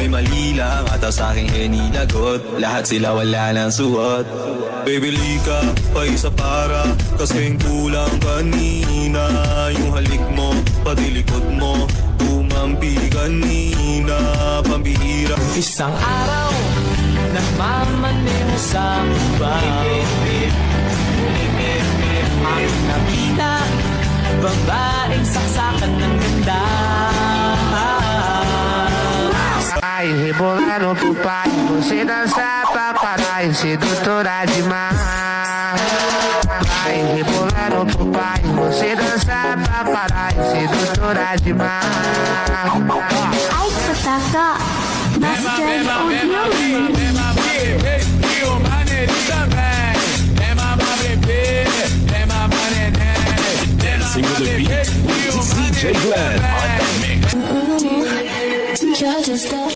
Ako'y mali lang at sa aking hinilagot. Lahat sila wala ng suot. Bibili ka pa isa para kasing kulang kanina. Yung halik mo, pati likod mo, tumampi kanina. Pambihira. Isang araw, nagmamaneho sa bahay. Ang nakita, babaeng saksakan ng ganda. Ai, rebolando pro pai, você dança pra parar, sedutora demais. Vai rebolando pro pai, você dança pra parar, sedutora demais. Ai, Kotaka, Master Audio. Single the beat, DJ Glenn on the mix. Just